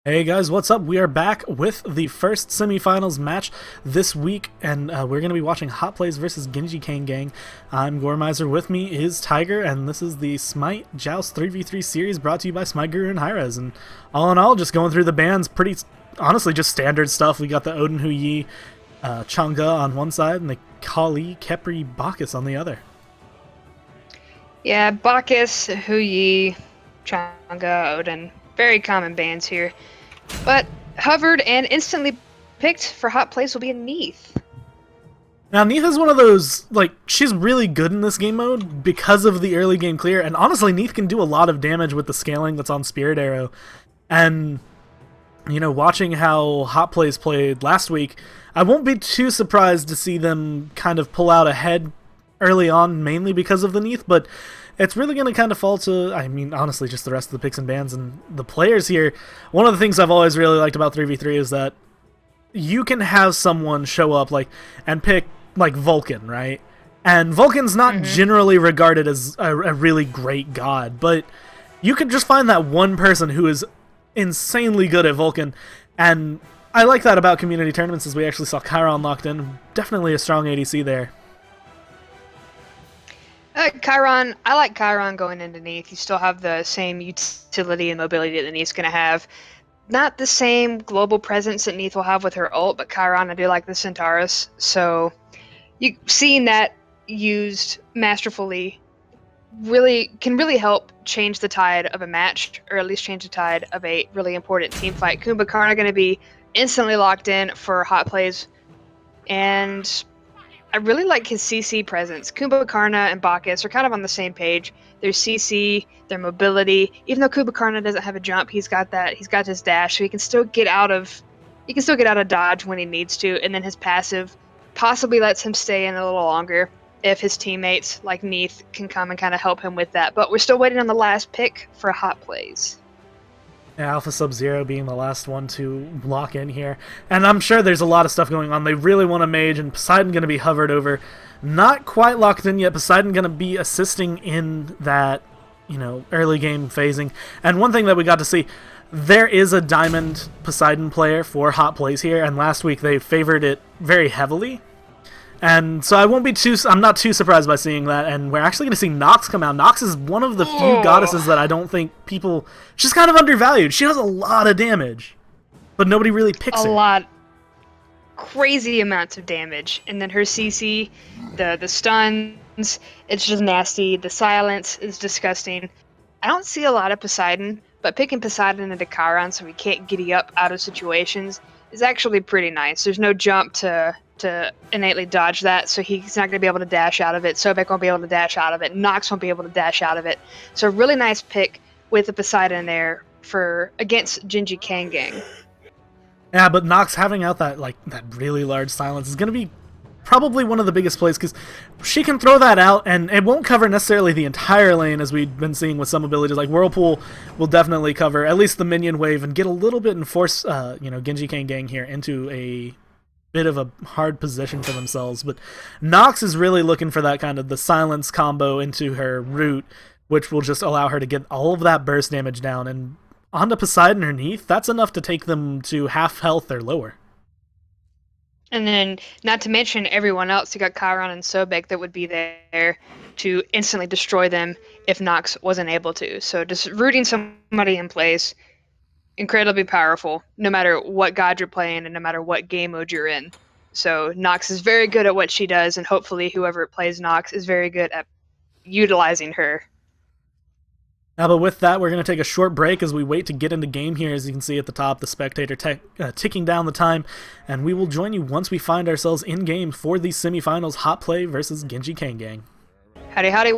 Hey guys, what's up? We are back with the first semifinals match this week, and we're going to be watching Hot Plays versus Gingy Kang. I'm Goremizer, with me is Tiger, and this is the Smite Joust 3v3 series brought to you by Smite Guru and HiRez. And all in all, just going through the bands, pretty honestly just standard stuff. We got the Odin Hu Yi, Chang'e on one side, and the Kali Khepri Bacchus on the other. Yeah, Bacchus, Hu Yi, Chang'e, Odin. Very common bands here. But hovered and instantly picked for Hot Plays will be a Neith. Now, Neith is one of those, like, she's really good in this game mode because of the early game clear, and honestly, Neith can do a lot of damage with the scaling that's on Spirit Arrow. And, you know, watching how Hot Plays played last week, I won't be too surprised to see them kind of pull out ahead early on, mainly because of the Neith, but it's really going to kind of fall to, I mean, honestly, just the rest of the picks and bans and the players here. One of the things I've always really liked about 3v3 is that you can have someone show up and pick like Vulcan, right? And Vulcan's not generally regarded as a really great god, but you could just find that one person who is insanely good at Vulcan, and I like that about community tournaments, as we actually saw Chiron locked in. Definitely a strong ADC there. Chiron, I like Chiron going into Neith. You still have the same utility and mobility that Neith's going to have. Not the same global presence that Neith will have with her ult, but Chiron, I do like the Centaurus. So, seeing that used masterfully can really help change the tide of a match, or at least change the tide of a really important team fight. Kumbhakarna going to be instantly locked in for Hot Plays, and I really like his CC presence. Kumbhakarna and Bacchus are kind of on the same page. Their CC, their mobility. Even though Kumbhakarna doesn't have a jump, he's got that. He's got his dash, so he can still get out of. He can still get out of dodge when he needs to. And then his passive possibly lets him stay in a little longer if his teammates like Neith can come and kind of help him with that. But we're still waiting on the last pick for Hot Plays. Yeah, Alpha Sub-Zero being the last one to lock in here. And I'm sure there's a lot of stuff going on. They really want a mage, and Poseidon going to be hovered over. Not quite locked in yet. Poseidon going to be assisting in that, you know, early game phasing. And one thing that we got to see, there is a Diamond Poseidon player for Hot Plays here, and last week they favored it very heavily. And so I'm not too surprised by seeing that, and we're actually going to see Nox come out. Nox is one of the few goddesses that I don't think she's kind of undervalued. She does a lot of damage, but nobody really picks her. A lot. Crazy amounts of damage. And then her CC, the stuns, it's just nasty. The silence is disgusting. I don't see a lot of Poseidon, but picking Poseidon into Chiron so he can't giddy up out of situations is actually pretty nice. There's no jump to innately dodge that, so he's not going to be able to dash out of it. Sobek won't be able to dash out of it. Nox won't be able to dash out of it. So a really nice pick with the Poseidon there against Gingy Kang. Yeah, but Nox having out that really large silence is going to be probably one of the biggest plays, because she can throw that out, and it won't cover necessarily the entire lane, as we've been seeing with some abilities. Like Whirlpool will definitely cover at least the minion wave and get a little bit and force Gingy Kang here into a bit of a hard position for themselves. But Nox is really looking for that kind of the silence combo into her root, which will just allow her to get all of that burst damage down, and onto Poseidon or Neith, that's enough to take them to half health or lower. And then, not to mention everyone else, you got Chiron and Sobek that would be there to instantly destroy them if Nox wasn't able to. So just rooting somebody in place, incredibly powerful, no matter what god you're playing and no matter what game mode you're in. So Nox is very good at what she does, and hopefully whoever plays Nox is very good at utilizing her. Now, but with that, we're going to take a short break as we wait to get into game here. As you can see at the top, the spectator ticking down the time, and we will join you once we find ourselves in game for the semifinals Hot Play versus Gingy Kang. Howdy, howdy.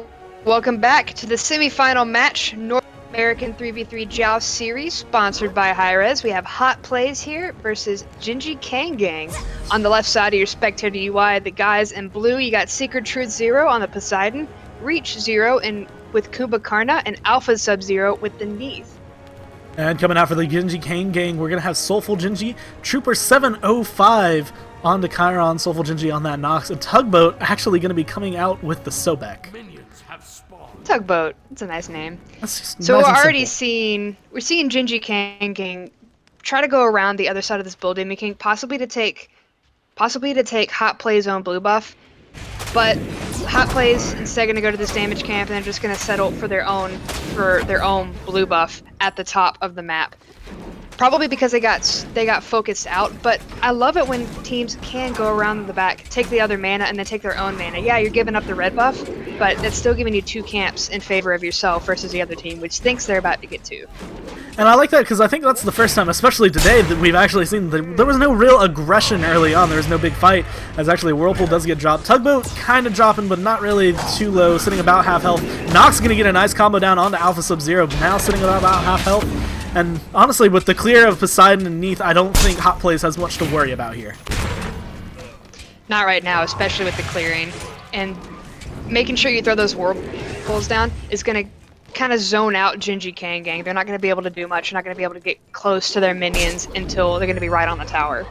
Welcome back to the semifinal match, North American 3v3 Joust series, sponsored by HiRez. We have Hot Plays here versus Gingy Kang. On the left side of your spectator UI, the guys in blue, you got Secret Truth 0 on the Poseidon, Reach 0 with Kumbhakarna, and Alpha Sub-Zero with the Neith. And coming out for the Gingy Kang, we're going to have Soulful Gingy, Trooper 705 onto Chiron, Soulful Gingy on that Nox, and Tugboat actually going to be coming out with the Sobek. Tugboat, it's a nice name. That's just So nice we're and already simple. seeing Gingy Kang try to go around the other side of this building making, possibly to take Hot Play's own blue buff, but Hot Play's instead going to go to this damage camp and they're just going to settle for their own blue buff at the top of the map. Probably because they got focused out, but I love it when teams can go around the back, take the other mana, and then take their own mana. Yeah, you're giving up the red buff, but that's still giving you 2 camps in favor of yourself versus the other team, which thinks they're about to get 2. And I like that because I think that's the first time, especially today, that we've actually seen there was no real aggression early on. There was no big fight, as actually Whirlpool does get dropped. Tugboat kind of dropping, but not really too low, sitting about half health. Nox going to get a nice combo down onto Alpha Sub-Zero, now sitting about half health. And honestly, with the clear of Poseidon and Neath, I don't think Hot Plays has much to worry about here. Not right now, especially with the clearing. And making sure you throw those whirlpools down is going to kind of zone out Gingy Kang gang. They're not going to be able to do much. They're not going to be able to get close to their minions until they're going to be right on the tower.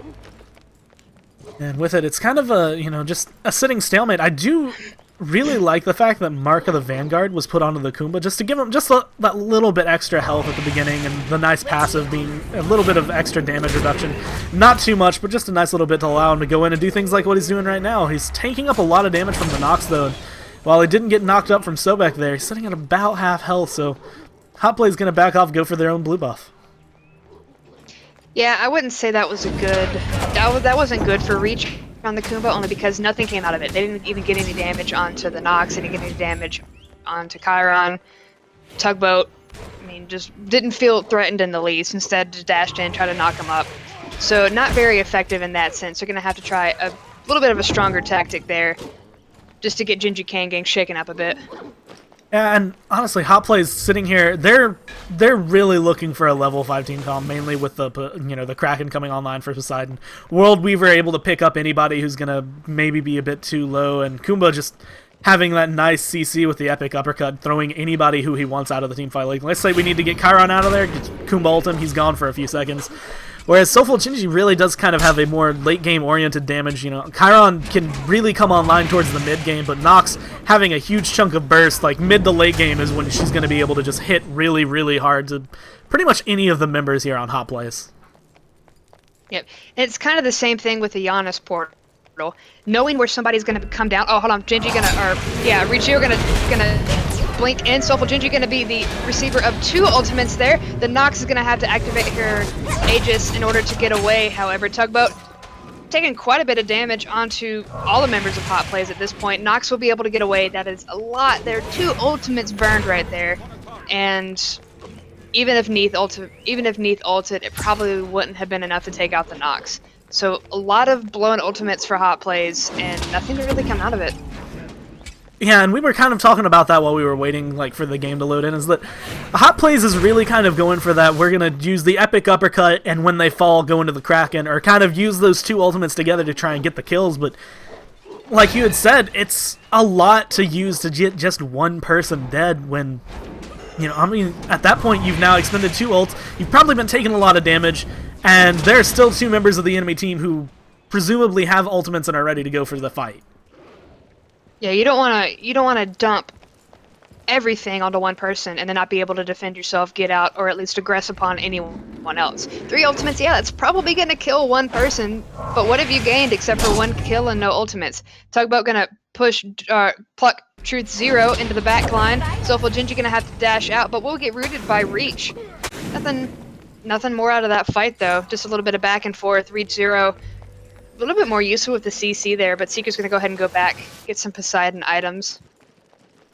And with it, it's kind of a, just a sitting stalemate. I do really like the fact that Mark of the Vanguard was put onto the Kumba just to give him just that little bit extra health at the beginning, and the nice passive being a little bit of extra damage reduction. Not too much, but just a nice little bit to allow him to go in and do things like what he's doing right now. He's taking up a lot of damage from the Nox, though. While he didn't get knocked up from Sobek there, he's sitting at about half health, so Hot Play's going to back off, go for their own blue buff. Yeah, I wouldn't say that was a good... That wasn't good for Reach on the Kumba, only because nothing came out of it. They didn't even get any damage onto the Nox, they didn't get any damage onto Chiron. Tugboat, I mean, just didn't feel threatened in the least. Instead, just dashed in, tried to knock him up. So not very effective in that sense. They're going to have to try a little bit of a stronger tactic there, just to get Gingy Kang gang shaken up a bit. Yeah, and honestly, Hot Play's sitting here. They're really looking for a level 5 team comp, mainly with the the Kraken coming online for Poseidon. World Weaver able to pick up anybody who's gonna maybe be a bit too low, and Kumba just having that nice CC with the epic uppercut, throwing anybody who he wants out of the team fight. Like, let's say we need to get Chiron out of there, just Kumba ult him, he's gone for a few seconds. Whereas Soulful Gingy really does kind of have a more late-game oriented damage. Chiron can really come online towards the mid-game, but Nox having a huge chunk of burst, like mid to late game, is when she's going to be able to just hit really, really hard to pretty much any of the members here on Hot Plays. Yep. It's kind of the same thing with the Giannis portal. Knowing where somebody's going to come down. Oh, hold on. Gingy Richu gonna blink in. Soulful Gingy gonna be the receiver of 2 ultimates there. The Nox is gonna have to activate her Aegis in order to get away. However, Tugboat taking quite a bit of damage onto all the members of Hot Plays at this point. Nox will be able to get away. That is a lot. There are 2 ultimates burned right there, and even if Neath ulted, it probably wouldn't have been enough to take out the Nox. So a lot of blown ultimates for Hot Plays, and nothing to really come out of it. Yeah, and we were kind of talking about that while we were waiting for the game to load in, is that Hot Plays is really kind of going for that. We're going to use the epic uppercut, and when they fall, go into the Kraken, or kind of use those 2 ultimates together to try and get the kills, but like you had said, it's a lot to use to get just one person dead when, at that point you've now expended 2 ults, you've probably been taking a lot of damage, and there are still 2 members of the enemy team who presumably have ultimates and are ready to go for the fight. Yeah, you don't want to dump everything onto one person and then not be able to defend yourself, get out, or at least aggress upon anyone else. 3 ultimates, yeah, that's probably going to kill one person, but what have you gained except for 1 kill and no ultimates? Tugboat going to push, pluck Truth 0 into the back line. Soulful Gingy going to have to dash out, but we'll get rooted by Reach. Nothing more out of that fight, though. Just a little bit of back and forth. Reach 0. A little bit more useful with the CC there, but Seeker's going to go ahead and go back, get some Poseidon items.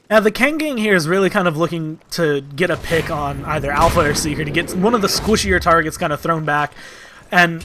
Yeah, the Kang gang here is really kind of looking to get a pick on either Alpha or Seeker to get one of the squishier targets kind of thrown back. And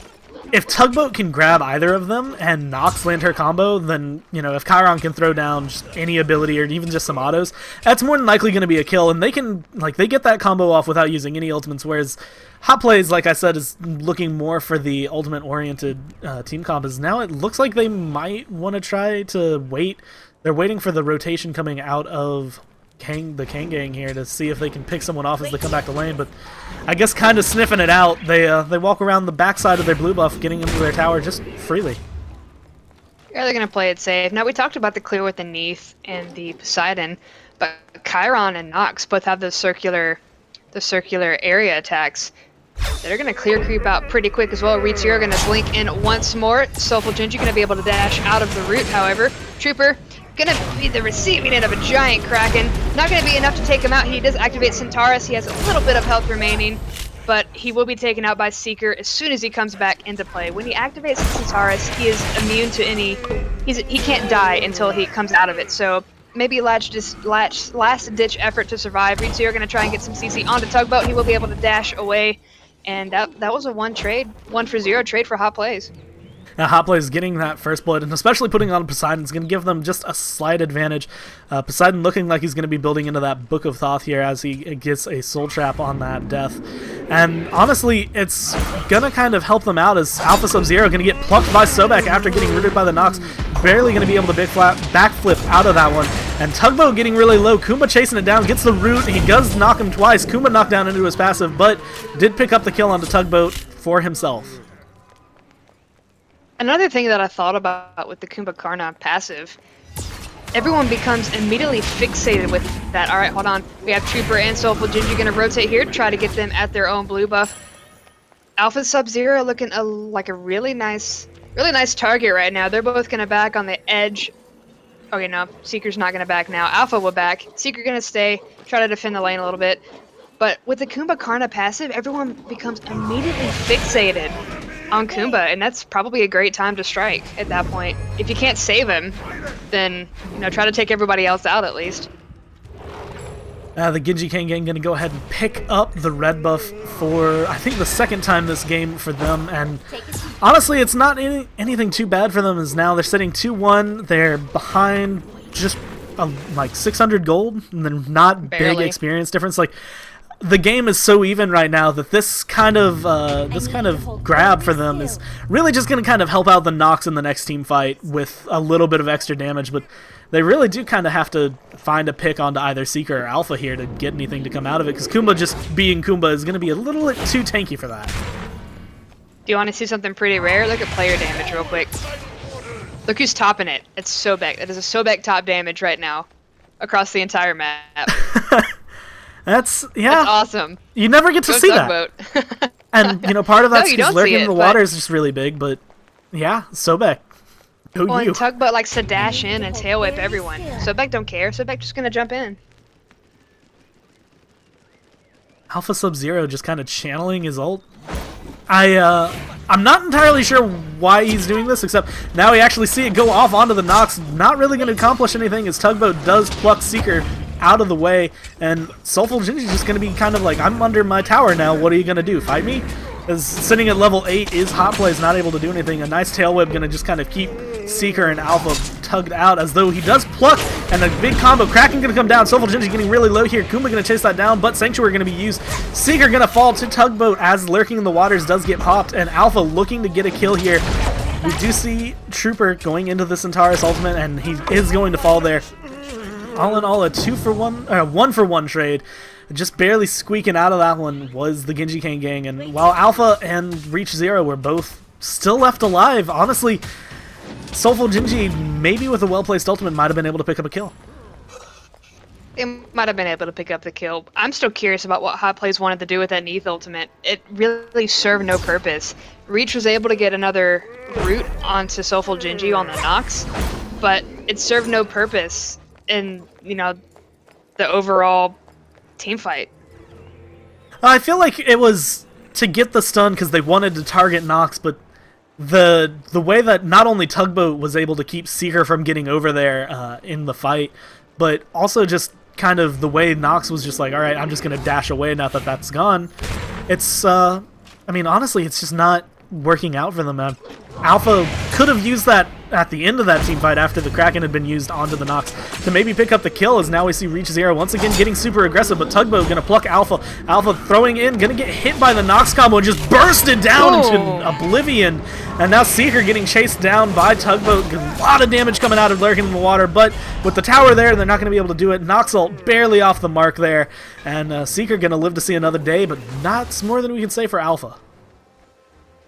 if Tugboat can grab either of them and Nox land her combo, then, if Chiron can throw down just any ability or even just some autos, that's more than likely going to be a kill. And they can, they get that combo off without using any ultimates, whereas Hot Plays, like I said, is looking more for the ultimate-oriented team combos. Now it looks like they might want to try to wait. They're waiting for the rotation coming out of the Kang gang here to see if they can pick someone off as they come back to lane, but I guess kind of sniffing it out. They walk around the backside of their blue buff, getting into their tower just freely. Yeah, they're going to play it safe. Now, we talked about the clear with the Neath and the Poseidon, but Chiron and Nox both have the circular area attacks. They're going to clear creep out pretty quick as well. Reach0 going to blink in once more. Soulful Gingy going to be able to dash out of the root, however. Trooper going to be the receiving end of a giant Kraken. Not going to be enough to take him out. He does activate Centaurus. He has a little bit of health remaining, but he will be taken out by Seeker as soon as he comes back into play. When he activates Centaurus, he is immune to any... He can't die until he comes out of it, so maybe last-ditch effort to survive. Reach0 going to try and get some CC onto Tugboat. He will be able to dash away, and that was a 1-for-0 trade for Hot Plays. Now, Hot Plays getting that first blood, and especially putting on Poseidon, is going to give them just a slight advantage. Poseidon looking like he's going to be building into that Book of Thoth here as he gets a Soul Trap on that death. And honestly, it's going to kind of help them out as Alpha Sub-Zero going to get plucked by Sobek after getting rooted by the Nox. Barely going to be able to backflip out of that one. And Tugboat getting really low. Kumba chasing it down, gets the root. He does knock him twice. Kumba knocked down into his passive, but did pick up the kill onto Tugboat for himself. Another thing that I thought about with the Kumbhakarna passive, everyone becomes immediately fixated with that. All right, hold on. We have Trooper and Soulful Gingy going to rotate here, try to get them at their own blue buff. Alpha Sub-Zero looking like a really nice target right now. They're both going to back on the edge. Okay, no, Seeker's not going to back now. Alpha will back. Seeker going to stay, try to defend the lane a little bit. But with the Kumbhakarna passive, everyone becomes immediately fixated on Kumba, and that's probably a great time to strike at that point. If you can't save him, then try to take everybody else out at least. The Gingy Kang gang going to go ahead and pick up the red buff for, I think, the second time this game for them, and honestly, it's not anything too bad for them, as now they're sitting 2-1, they're behind just like 600 gold, and they're not Barely. big experience difference. Like, the game is so even right now that this kind of grab for them is really just going to kind of help out the Nox in the next team fight with a little bit of extra damage, but they really do kind of have to find a pick onto either Seeker or Alpha here to get anything to come out of it, because Kumba just being Kumba is going to be a little bit too tanky for that. Do you want to see something pretty rare? Look at player damage real quick. Look who's topping it. It's Sobek. That is a Sobek top damage right now across the entire map. That's awesome. You never get to see that. And, part of that's because lurking in the water is just really big, but yeah, Sobek. And Tugboat likes to dash in and tail whip everyone. Sobek don't care. Sobek just gonna jump in. Alpha Sub-Zero just kind of channeling his ult. I'm not entirely sure why he's doing this, except now we actually see it go off onto the Nox. Not really going to accomplish anything as Tugboat does pluck Seeker out of the way, and Soulful Gingy's just going to be kind of like, I'm under my tower now, what are you going to do, fight me? As sitting at level 8 is Hot Plays not able to do anything. A nice tail whip going to just kind of keep Seeker and Alpha tugged out, as though he does pluck, and a big combo. Kraken going to come down, Soulful Gingy getting really low here, Kuma going to chase that down, but Sanctuary going to be used. Seeker going to fall to Tugboat as Lurking in the Waters does get popped, and Alpha looking to get a kill here. We do see Trooper going into the Centaurus ultimate, and he is going to fall there. All in all, a 1-for-1 trade. Just barely squeaking out of that one was the Gingy Kang gang, and while Alpha and Reach0 were both still left alive, honestly, Soulful Gingy, maybe with a well-placed ultimate, might have been able to pick up a kill. They might have been able to pick up the kill. I'm still curious about what Hot Plays wanted to do with that Neath ultimate. It really served no purpose. Reach was able to get another root onto Soulful Gingy on the Nox, but it served no purpose in, the overall team fight. I feel like it was to get the stun because they wanted to target Nox, but the way that not only Tugboat was able to keep Seeker from getting over there in the fight, but also just kind of the way Nox was just like, all right, I'm just going to dash away now that that's gone. It's, honestly, it's just not working out for them, man. Alpha could have used that at the end of that team fight after the Kraken had been used onto the Nox to maybe pick up the kill, as now we see Reach0 once again getting super aggressive, but Tugboat gonna pluck Alpha. Alpha throwing in, gonna get hit by the Nox combo and just bursted down into oblivion. And now Seeker getting chased down by Tugboat. A lot of damage coming out of Lurking in the Water, but with the tower there, they're not gonna be able to do it. Nox ult barely off the mark there, and Seeker gonna live to see another day, but not more than we can say for Alpha.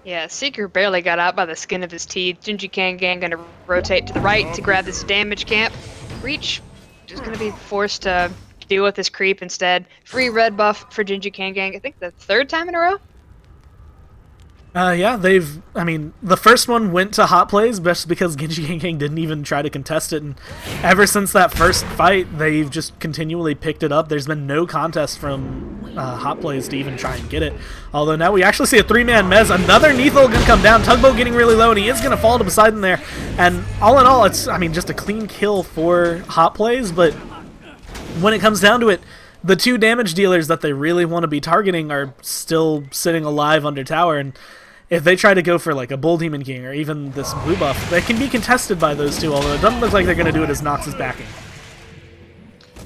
Yeah, Seeker barely got out by the skin of his teeth. Gingy Kang gang gonna rotate to the right to grab this damage camp. Reach just gonna be forced to deal with this creep instead. Free red buff for Gingy Kang gang. I think the third time in a row? Yeah, I mean, the first one went to hot plays just because Gingy Kang didn't even try to contest it, and ever since that first fight, they've just continually picked it up. There's been no contest from hot plays to even try and get it. Although now we actually see a 3-man mez. Another Neithel gonna come down. Tugboat getting really low, and he is gonna fall to Poseidon there. And all in all, it's, I mean, just a clean kill for hot plays, but when it comes down to it, the 2 damage dealers that they really want to be targeting are still sitting alive under tower, and if they try to go for like a Bull Demon King or even this blue buff, they can be contested by those 2, although it doesn't look like they're going to do it as Nox is backing.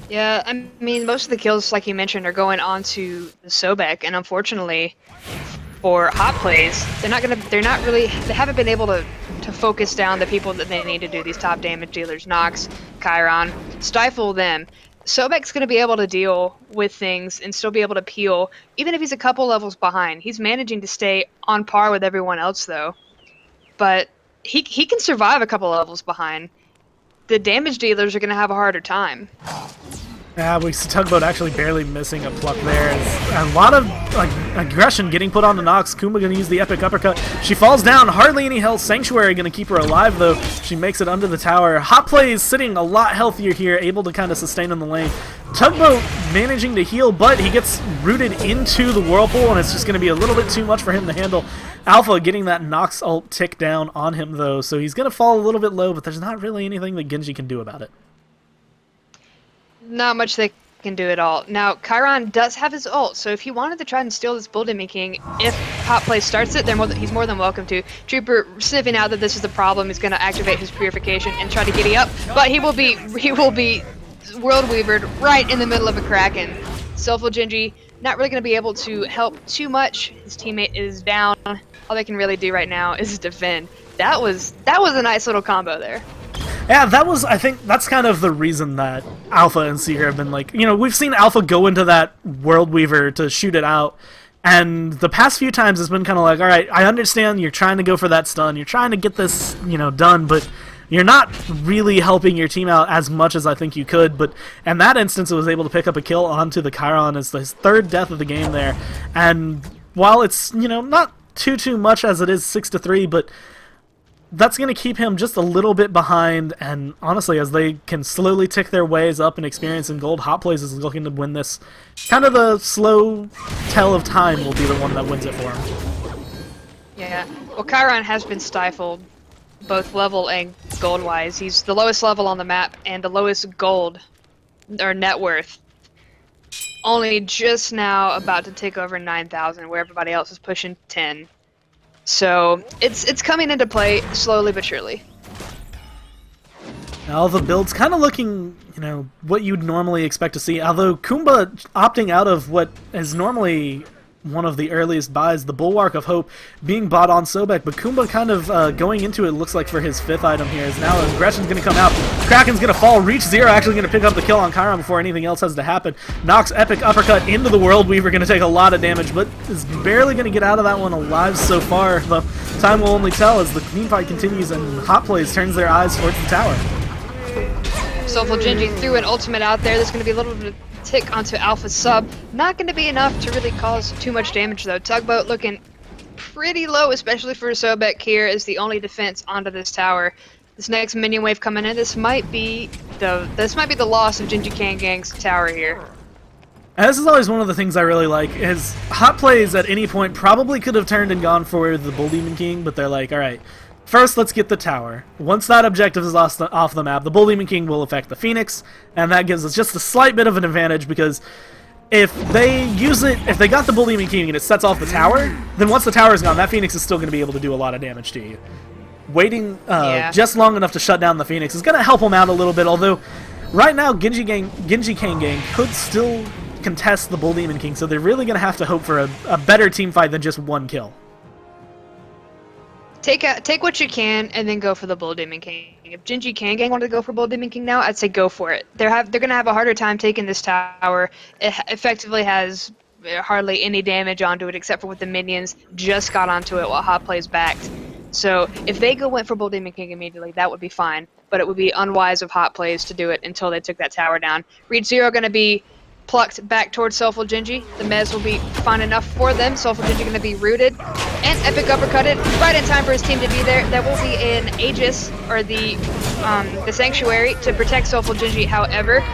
Yeah, I mean, most of the kills, like you mentioned, are going on to the Sobek, and unfortunately for hot plays, they haven't been able to focus down the people that they need to do, these top damage dealers, Nox, Chiron, stifle them. Sobek's going to be able to deal with things and still be able to peel, even if he's a couple levels behind. He's managing to stay on par with everyone else, though. But he can survive a couple levels behind. The damage dealers are going to have a harder time. Yeah, we see Tugboat actually barely missing a pluck there. A lot of like aggression getting put onto Nox. Kumba going to use the epic uppercut. She falls down, hardly any health. Sanctuary going to keep her alive, though. She makes it under the tower. Hot Plays sitting a lot healthier here, able to kind of sustain in the lane. Tugboat managing to heal, but he gets rooted into the Whirlpool, and it's just going to be a little bit too much for him to handle. Alpha getting that Nox ult tick down on him, though, so he's going to fall a little bit low, but there's not really anything that Genji can do about it. Not much they can do at all. Now, Chiron does have his ult, so if he wanted to try and steal this Bull Demon King, if Hot Play starts it, he's more than welcome to. Trooper sniffing out that this is the problem, is going to activate his Purification and try to giddy up, but he will be World Weavered right in the middle of a Kraken. Soulful Gingy not really going to be able to help too much. His teammate is down. All they can really do right now is defend. That was a nice little combo there. Yeah, I think that's kind of the reason that Alpha and Seeker have been like, we've seen Alpha go into that World Weaver to shoot it out, and the past few times it's been kind of like, alright, I understand you're trying to go for that stun, you're trying to get this, done, but you're not really helping your team out as much as I think you could. But in that instance, it was able to pick up a kill onto the Chiron as his 3rd death of the game there, and while it's, not too much as it is 6-3, but that's going to keep him just a little bit behind, and honestly, as they can slowly tick their ways up in experience and gold, Hot Plays is looking to win this. Kind of the slow tell of time will be the one that wins it for him. Yeah, well, Chiron has been stifled, both level and gold-wise. He's the lowest level on the map and the lowest gold, or net worth. Only just now about to take over 9,000, where everybody else is pushing 10. So it's coming into play slowly but surely. Now the build's kind of looking, what you'd normally expect to see. Although Kumba opting out of what is normally one of the earliest buys, the Bulwark of Hope, being bought on Sobek, but Kumba kind of going into it looks like for his 5th item here is now Aggression's going to come out. Kraken's going to fall, Reach Zero actually going to pick up the kill on Chiron before anything else has to happen. Nox epic uppercut into the World Weaver, going to take a lot of damage, but is barely going to get out of that one alive so far. The time will only tell as the team fight continues and Hot Plays turns their eyes towards the tower. Soulful Gingy threw an ultimate out there. There's going to be a little bit of tick onto Alpha's sub. Not going to be enough to really cause too much damage, though. Tugboat looking pretty low, especially for Sobek here, as the only defense onto this tower. This next minion wave coming in, this might be the loss of Gingy Kang's tower here. And this is always one of the things I really like, is Hot Plays at any point probably could have turned and gone for the Bull Demon King, but they're like, alright, first let's get the tower. Once that objective is off the map, the Bull Demon King will affect the Phoenix, and that gives us just a slight bit of an advantage, because if they got the Bull Demon King and it sets off the tower, then once the tower is gone, that Phoenix is still going to be able to do a lot of damage to you. Waiting just long enough to shut down the Phoenix is going to help him out a little bit, although right now Gingy Kang Gang could still contest the Bull Demon King, so they're really going to have to hope for a better team fight than just one kill. Take what you can and then go for the Bull Demon King. If Gingy Kang wanted to go for Bull Demon King now, I'd say go for it. They're going to have a harder time taking this tower. It effectively has hardly any damage onto it except for with the minions just got onto it while Hot Plays backed. So if they went for Bull Demon King immediately, that would be fine. But it would be unwise of Hot Plays to do it until they took that tower down. Reach Zero going to be plucked back towards Soulful Gingy. The Mez will be fine enough for them. Soulful Gingy going to be rooted and epic uppercutted right in time for his team to be there. There will be an Aegis, or the Sanctuary, to protect Soulful Gingy. However,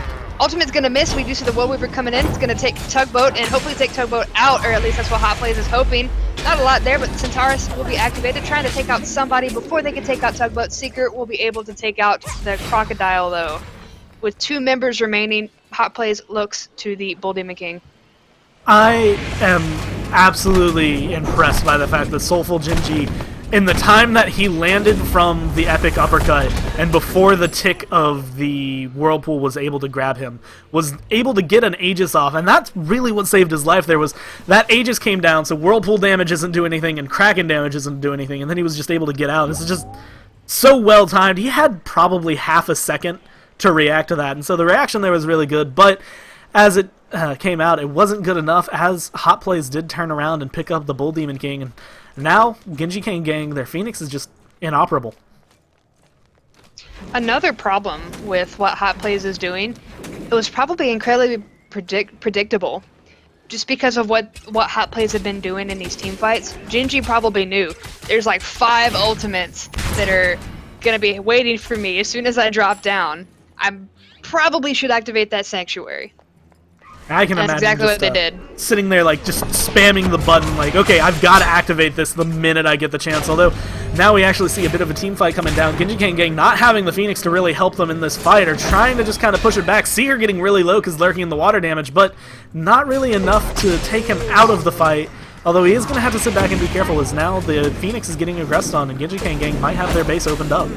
Ultimate's going to miss. We do see the World Weaver coming in. It's going to take Tugboat and hopefully take Tugboat out, or at least that's what Hot Plays is hoping. Not a lot there, but Centaurus will be activated, trying to take out somebody before they can take out Tugboat. Seeker will be able to take out the Crocodile, though. With 2 members remaining, Hot Plays looks to the Bull Demon King. I am absolutely impressed by the fact that Soulful Gingy, in the time that he landed from the epic uppercut and before the tick of the Whirlpool was able to grab him, was able to get an Aegis off, and that's really what saved his life. There was that Aegis came down, so Whirlpool damage doesn't do anything and Kraken damage doesn't do anything, and then he was just able to get out. This is just so well timed. He had probably half a second to react to that, and so the reaction there was really good, but as it came out, it wasn't good enough, as Hot Plays did turn around and pick up the Bull Demon King, and now Gingy Kang, their Phoenix is just inoperable. Another problem with what Hot Plays is doing, it was probably incredibly predictable. Just because of what Hot Plays have been doing in these team fights, Gingy probably knew. There's like 5 ultimates that are going to be waiting for me as soon as I drop down. I probably should activate that Sanctuary. I can imagine exactly just, what they did. Sitting there like just spamming the button like, okay, I've got to activate this the minute I get the chance. Although now we actually see a bit of a team fight coming down. Gingy Kang not having the Phoenix to really help them in this fight, or trying to just kind of push it back. Seer getting really low because lurking in the water damage, but not really enough to take him out of the fight. Although he is going to have to sit back and be careful, as now the Phoenix is getting aggressed on, and Gingy Kang might have their base opened up.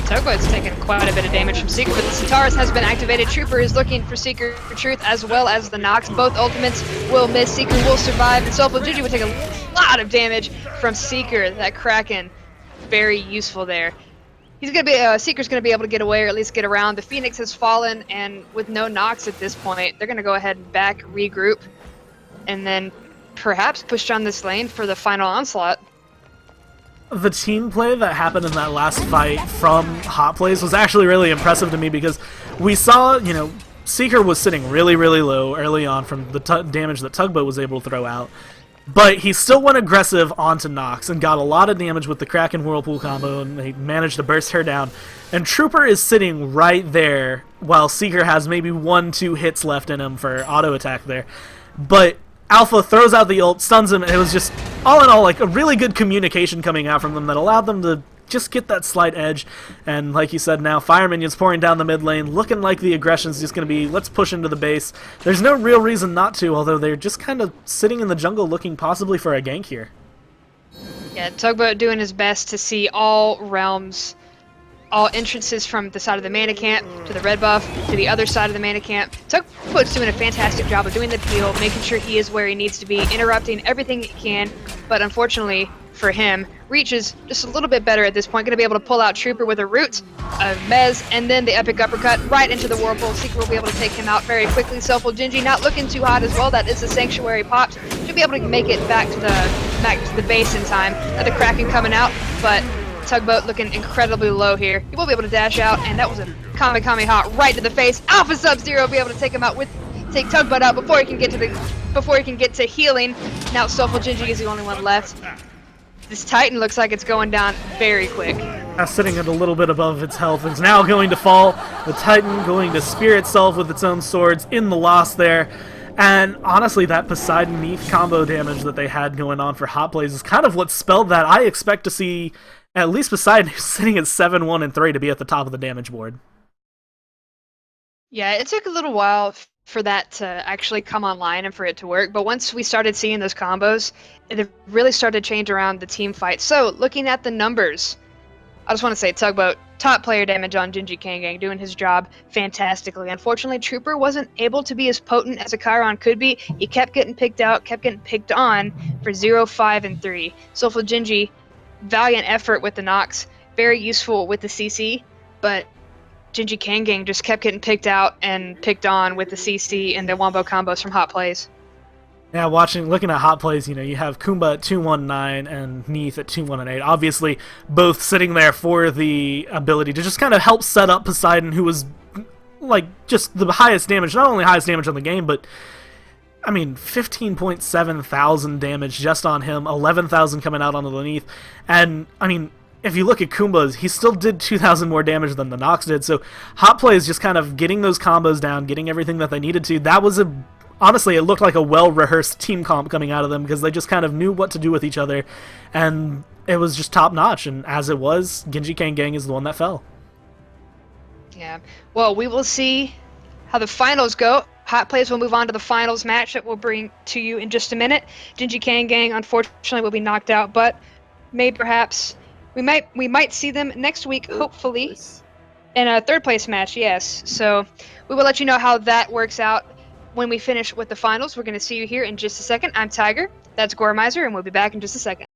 Tugboat's taken quite a bit of damage from Seeker, but the Centaurus has been activated. Trooper is looking for Seeker Truth as well as the Nox. Both ultimates will miss. Seeker will survive, and Soulful Gingy will take a lot of damage from Seeker. That Kraken, very useful there. He's gonna be Seeker's gonna be able to get away, or at least get around. The Phoenix has fallen, and with no Nox at this point, they're gonna go ahead and back, regroup, and then perhaps push down this lane for the final onslaught. The team play that happened in that last fight from Hot Plays was actually really impressive to me, because we saw, you know, Seeker was sitting really, really low early on from the damage that Tugboat was able to throw out, but he still went aggressive onto Nox and got a lot of damage with the Kraken Whirlpool combo, and they managed to burst her down. And Trooper is sitting right there while Seeker has maybe 1-2 hits left in him for auto attack there. But Alpha throws out the ult, stuns him, and it was just, all in all, like a really good communication coming out from them that allowed them to just get that slight edge. And like you said, now Fire Minions pouring down the mid lane, looking like the aggression's just going to be, let's push into the base. There's no real reason not to, although they're just kind of sitting in the jungle looking possibly for a gank here. Yeah, Tugboat doing his best to see all realms, all entrances from the side of the mana camp to the red buff to the other side of the mana camp. Tugboat's doing a fantastic job of doing the peel, making sure he is where he needs to be, interrupting everything he can, but unfortunately for him, Reach is just a little bit better at this point, going to be able to pull out Trooper with a root, a Mez, and then the epic uppercut right into the Whirlpool. Seeker will be able to take him out very quickly. Soulful Gingy not looking too hot as well. That is the Sanctuary popped. Should be able to make it back to the base in time. The Kraken coming out, but Tugboat looking incredibly low here. He will be able to dash out, and that was a Kamehameha right to the face. Alpha Sub-Zero will be able to take him out take Tugboat out before he can get to healing. Now Soulful Gingy is the only one left. This Titan looks like it's going down very quick. Sitting at a little bit above its health, is now going to fall. The Titan going to spear itself with its own swords in the loss there. And honestly, that Poseidon Neath combo damage that they had going on for Hot Plays is kind of what spelled that. I expect to see at least Poseidon, who's sitting at 7-1 and 3, to be at the top of the damage board. Yeah, it took a little while for that to actually come online and for it to work, but once we started seeing those combos, it really started to change around the team fight. So, looking at the numbers, I just want to say Tugboat, top player damage on Gingy Kang, doing his job fantastically. Unfortunately, Trooper wasn't able to be as potent as a Chiron could be. He kept getting picked out, kept getting picked on for 0, 5, and 3. Soulful Gingy, valiant effort with the Nox, very useful with the CC, but Gingy Kang just kept getting picked out and picked on with the CC and the wombo combos from Hot Plays. Yeah, looking at Hot Plays, you know, you have Kumba at 2-1-9 and Neath at 2-1-8. Obviously, both sitting there for the ability to just kind of help set up Poseidon, who was like just the highest damage, not only highest damage on the game, but I mean 15.7 thousand damage just on him, 11,000 coming out onto the Neath, and I mean if you look at Kumba's, he still did 2,000 more damage than the Nox did. So Hot Play is just kind of getting those combos down, getting everything that they needed to. That was honestly, it looked like a well-rehearsed team comp coming out of them because they just kind of knew what to do with each other, and it was just top-notch. And as it was, Gingy Kang Gang is the one that fell. Yeah. Well, we will see how the finals go. Hot Plays will move on to the finals match that we'll bring to you in just a minute. Gingy Kang Gang, unfortunately, will be knocked out, but perhaps we might see them next week, hopefully, in a third place match. Yes. So we will let you know how that works out when we finish with the finals. We're going to see you here in just a second. I'm Tiger. That's Goremizer, and we'll be back in just a second.